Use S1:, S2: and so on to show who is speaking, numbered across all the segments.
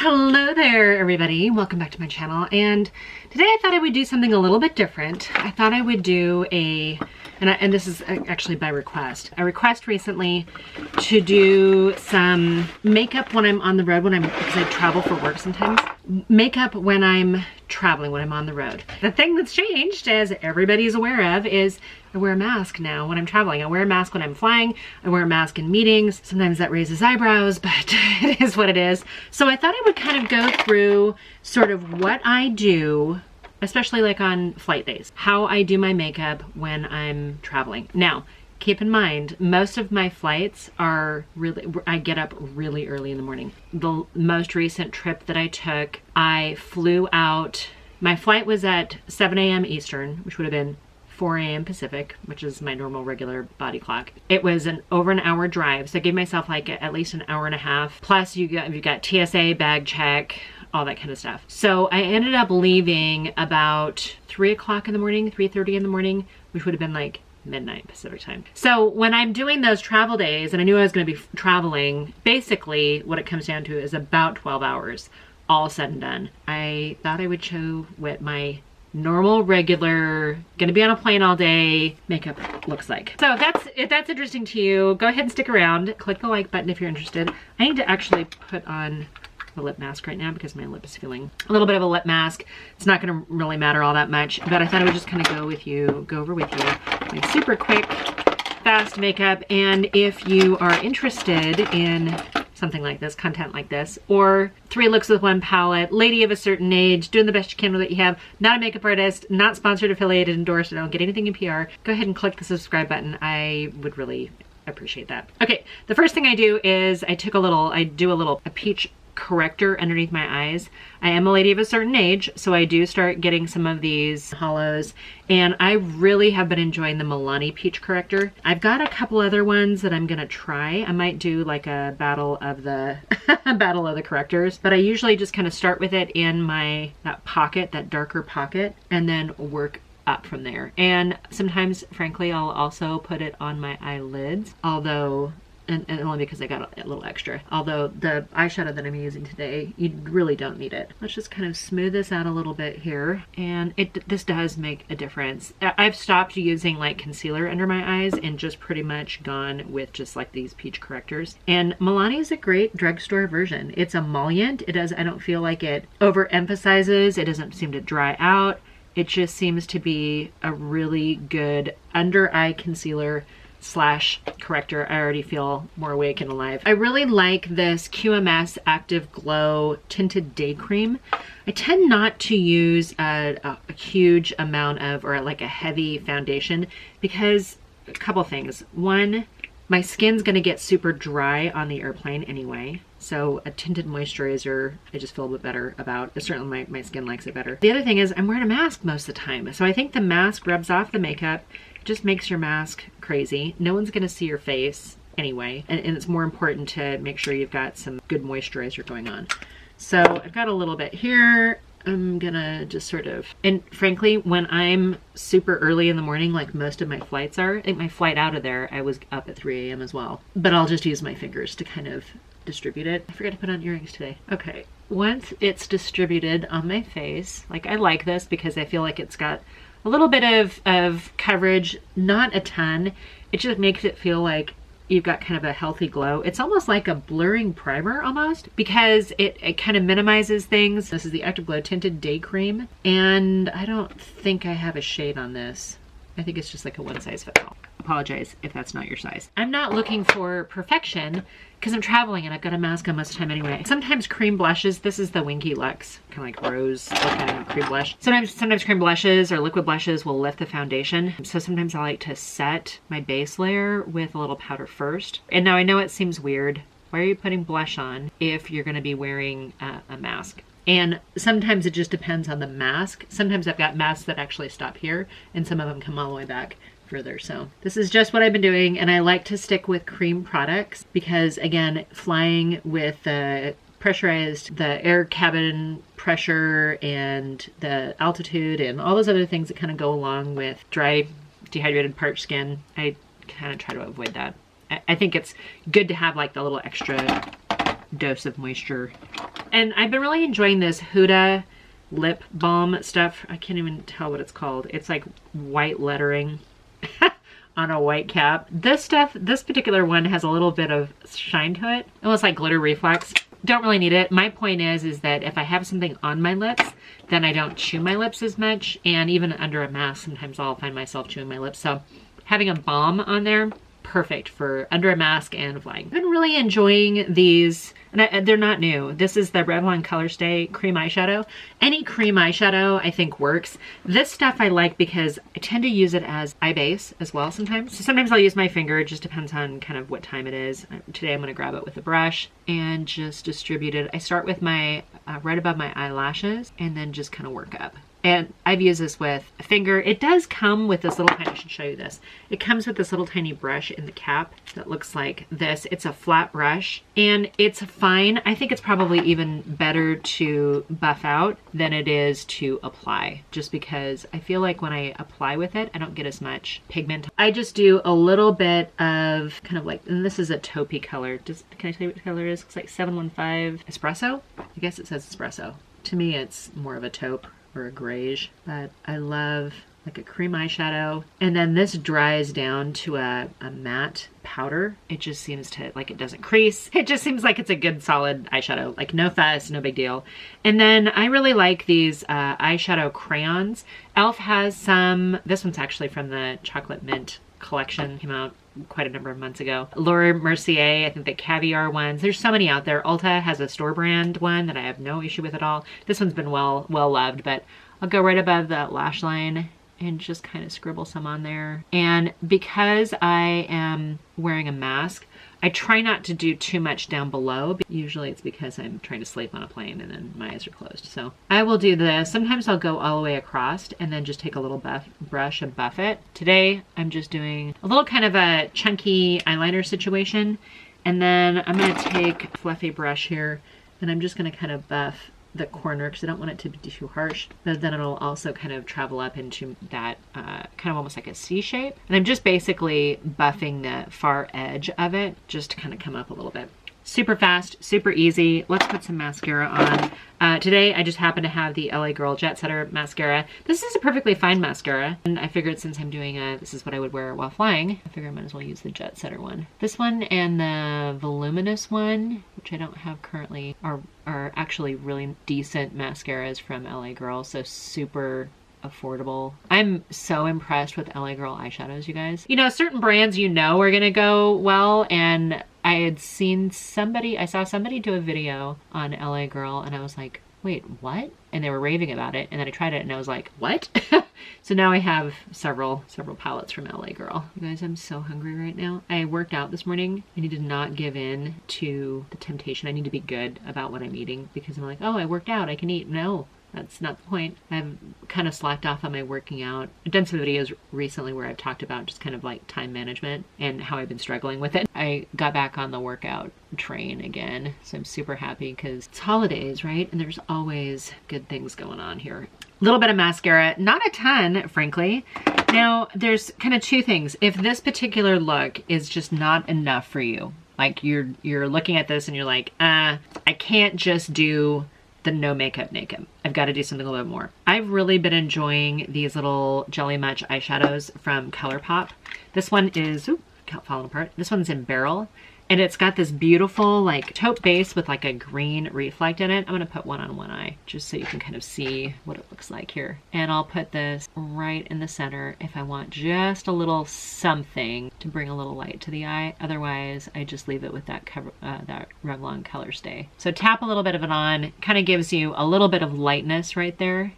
S1: Hello there everybody, welcome back to my channel. And today I thought I would do something a little bit different. I thought I would do and this is actually by request. A request recently to do some makeup when I'm on the road, because I travel for work sometimes. Makeup when I'm traveling, when I'm on the road. The thing that's changed, as everybody's aware of, is I wear a mask now when I'm traveling. I wear a mask when I'm flying. I wear a mask in meetings. Sometimes that raises eyebrows, but it is what it is. So I thought I would kind of go through sort of what I do, especially like on flight days, how I do my makeup when I'm traveling. Now, keep in mind, most of my flights are I get up really early in the morning. The most recent trip that I took, I flew out, my flight was at 7 a.m. Eastern, which would have been 4 a.m. Pacific, which is my normal regular body clock. It was over an hour drive, so I gave myself like at least an hour and a half. Plus you got TSA, bag check, all that kind of stuff. So I ended up leaving about 3 o'clock in the morning, 3:30 in the morning, which would have been like midnight Pacific time. So when I'm doing those travel days, and I knew I was going to be traveling, basically what it comes down to is about 12 hours, all said and done. I thought I would show what my normal, regular, gonna be on a plane all day makeup looks like. So if that's interesting to you, go ahead and stick around. Click the like button if you're interested. I need to actually put on the lip mask right now because my lip is feeling a little bit of a lip mask. It's not gonna really matter all that much, but I thought I would just kind of go over with you my super quick, fast makeup. And if you are interested in something like this, content like this, or 3 looks with 1 palette, lady of a certain age, doing the best you can with what you have, not a makeup artist, not sponsored, affiliated, endorsed, I don't get anything in PR, go ahead and click the subscribe button. I would really appreciate that. Okay, the first thing I do is I do a peach corrector underneath my eyes. I am a lady of a certain age, so I do start getting some of these hollows, and I really have been enjoying the Milani peach corrector. I've got a couple other ones that I'm gonna try. I might do like a battle of the battle of the correctors, but I usually just kind of start with it in that pocket, that darker pocket, and then work up from there. And sometimes, frankly, I'll also put it on my eyelids, although and only because I got a little extra. Although the eyeshadow that I'm using today, you really don't need it. Let's just kind of smooth this out a little bit here. And this does make a difference. I've stopped using like concealer under my eyes and just pretty much gone with just like these peach correctors. And Milani is a great drugstore version. It's emollient. I don't feel like it overemphasizes. It doesn't seem to dry out. It just seems to be a really good under eye concealer / corrector. I already feel more awake and alive. I really like this QMS Active Glow Tinted Day Cream. I tend not to use a huge amount of, or like a heavy foundation, because a couple things. One, my skin's gonna get super dry on the airplane anyway. So a tinted moisturizer, I just feel a bit better about. Certainly my skin likes it better. The other thing is I'm wearing a mask most of the time. So I think the mask rubs off the makeup, just makes your mask crazy. No one's gonna see your face anyway. And it's more important to make sure you've got some good moisturizer going on. So I've got a little bit here. I'm gonna just sort of, and frankly, when I'm super early in the morning, like most of my flights are, I think my flight out of there, I was up at 3 a.m. as well. But I'll just use my fingers to kind of distribute it. I forgot to put on earrings today. Okay, once it's distributed on my face, like I like this because I feel like it's got a little bit of coverage, not a ton. It just makes it feel like you've got kind of a healthy glow. It's almost like a blurring primer almost, because it kind of minimizes things. This is the Active Glow Tinted Day Cream, and I don't think I have a shade on this. I think it's just like a one size fits all. Apologize if that's not your size. I'm not looking for perfection because I'm traveling and I've got a mask on most of the time anyway. Sometimes cream blushes, this is the Winky Lux, kind of like rose looking cream blush. Sometimes cream blushes or liquid blushes will lift the foundation. So sometimes I like to set my base layer with a little powder first. And now I know it seems weird. Why are you putting blush on if you're gonna be wearing a mask? And sometimes it just depends on the mask. Sometimes I've got masks that actually stop here and some of them come all the way back further. So this is just what I've been doing, and I like to stick with cream products because, again, flying with the pressurized, the air cabin pressure and the altitude and all those other things that kind of go along with dry, dehydrated, parched skin, I kind of try to avoid that. I think it's good to have like the little extra dose of moisture and I've been really enjoying this Huda lip balm stuff. I can't even tell what it's called. It's like white lettering on a white cap. This stuff, this particular one has a little bit of shine to it. Almost like glitter reflex. Don't really need it. My point is that if I have something on my lips, then I don't chew my lips as much. And even under a mask, sometimes I'll find myself chewing my lips. So having a balm on there, perfect for under a mask and flying. I've been really enjoying these, and they're not new. This is the Revlon Colorstay cream eyeshadow. Any cream eyeshadow I think works. This stuff I like because I tend to use it as eye base as well sometimes. So sometimes I'll use my finger, it just depends on kind of what time it is. Today I'm gonna grab it with a brush and just distribute it. I start with my, right above my eyelashes and then just kind of work up. And I've used this with a finger. It does come with this little, I should show you this. It comes with this little tiny brush in the cap that looks like this. It's a flat brush and it's fine. I think it's probably even better to buff out than it is to apply, just because I feel like when I apply with it, I don't get as much pigment. I just do a little bit of kind of like, and this is a taupey color. Can I tell you what the color is? It's like 715 Espresso. I guess it says espresso. To me, it's more of a taupe or a grayish, but I love like a cream eyeshadow. And then this dries down to a matte powder. It just seems to, like, it doesn't crease. It just seems like it's a good solid eyeshadow, like no fuss, no big deal. And then I really like these eyeshadow crayons. e.l.f. has some, this one's actually from the Chocolate Mint collection, came out quite a number of months ago. Laura Mercier, I think the caviar ones. There's so many out there. Ulta has a store brand one that I have no issue with at all. This one's been well loved, but I'll go right above that lash line and just kind of scribble some on there. And because I am wearing a mask, I try not to do too much down below. Usually it's because I'm trying to sleep on a plane and then my eyes are closed. So I will do this. Sometimes I'll go all the way across and then just take a little brush and buff it. Today, I'm just doing a little kind of a chunky eyeliner situation. And then I'm gonna take a fluffy brush here and I'm just gonna kind of buff the corner because I don't want it to be too harsh, but then it'll also kind of travel up into that kind of almost like a C shape. And I'm just basically buffing the far edge of it just to kind of come up a little bit. Super fast, super easy. Let's put some mascara on. Today I just happen to have the LA Girl Jet Setter mascara. This is a perfectly fine mascara, and I figured since I'm doing this is what I would wear while flying, I figure I might as well use the Jet Setter one. This one and the Voluminous one, which I don't have currently, are actually really decent mascaras from LA Girl, so super affordable. I'm so impressed with LA Girl eyeshadows, you guys. You know, certain brands you know are gonna go well, and I had seen somebody, I saw somebody do a video on LA Girl and I was like, wait, what? And they were raving about it, and then I tried it and I was like, what? So now I have several palettes from LA Girl. You guys, I'm so hungry right now. I worked out this morning. I need to not give in to the temptation. I need to be good about what I'm eating because I'm like, oh, I worked out, I can eat. No. That's not the point. I've kind of slacked off on my working out. I've done some videos recently where I've talked about just kind of like time management and how I've been struggling with it. I got back on the workout train again, so I'm super happy because it's holidays, right? And there's always good things going on here. A little bit of mascara, not a ton, frankly. Now, there's kind of two things. If this particular look is just not enough for you, like you're looking at this and you're like, I can't just do the no makeup naked. I've got to do something a little bit more. I've really been enjoying these little Jelly Much eyeshadows from ColourPop. This one is, ooh, falling apart. This one's in Barrel, and it's got this beautiful like taupe base with like a green reflect in it. I'm gonna put one on one eye just so you can kind of see what it looks like here. And I'll put this right in the center if I want just a little something to bring a little light to the eye. Otherwise, I just leave it with that that Revlon Colorstay. So tap a little bit of it on, kind of gives you a little bit of lightness right there,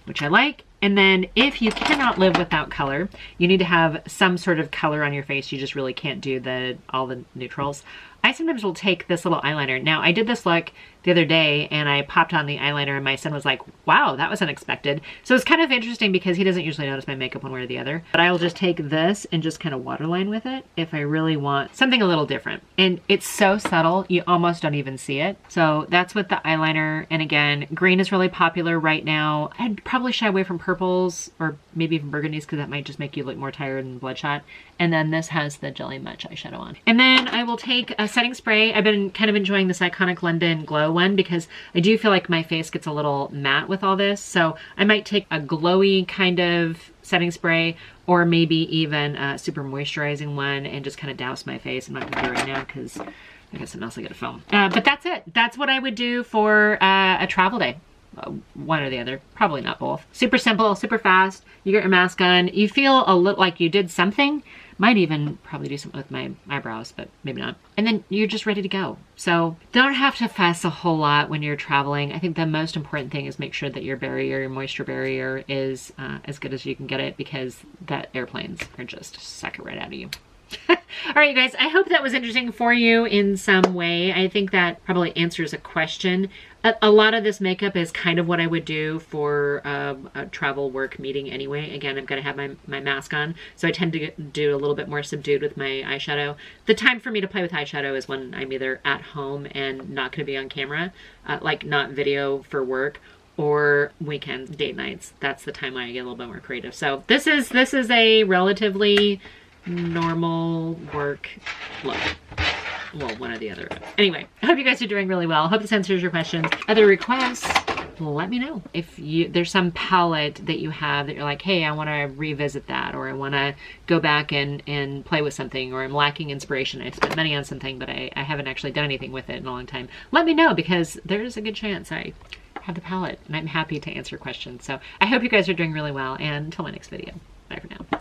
S1: which I like. And then if you cannot live without color, you need to have some sort of color on your face. You just really can't do all the neutrals. I sometimes will take this little eyeliner. Now, I did this look the other day and I popped on the eyeliner and my son was like, wow, that was unexpected. So it's kind of interesting because he doesn't usually notice my makeup one way or the other. But I will just take this and just kind of waterline with it if I really want something a little different. And it's so subtle, you almost don't even see it. So that's with the eyeliner. And again, green is really popular right now. I'd probably shy away from purples or maybe even burgundies because that might just make you look more tired and bloodshot. And then this has the Jelly Much eyeshadow on. And then I will take a setting spray. I've been kind of enjoying this Iconic London Glow one because I do feel like my face gets a little matte with all this. So I might take a glowy kind of setting spray or maybe even a super moisturizing one and just kind of douse my face. I'm not gonna do it right now because I got something else I gotta film. But that's it. That's what I would do for a travel day. One or the other, probably not both. Super simple, super fast. You get your mask on. You feel a little like you did something. Might even probably do something with my eyebrows, but maybe not. And then you're just ready to go. So don't have to fuss a whole lot when you're traveling. I think the most important thing is make sure that your barrier, your moisture barrier is as good as you can get it, because that airplanes are just suck it right out of you. All right, you guys, I hope that was interesting for you in some way. I think that probably answers a question. A lot of this makeup is kind of what I would do for a travel work meeting anyway. Again, I'm going to have my mask on, so I tend to do a little bit more subdued with my eyeshadow. The time for me to play with eyeshadow is when I'm either at home and not going to be on camera, like not video for work, or weekends, date nights. That's the time I get a little bit more creative. So this is a relatively normal work look. Well, one or the other. Anyway, I hope you guys are doing really well. Hope this answers your questions. Other requests, let me know. If there's some palette that you have that you're like, hey, I want to revisit that, or I want to go back and play with something, or I'm lacking inspiration. I spent money on something, but I haven't actually done anything with it in a long time. Let me know, because there's a good chance I have the palette, and I'm happy to answer questions. So I hope you guys are doing really well, and until my next video. Bye for now.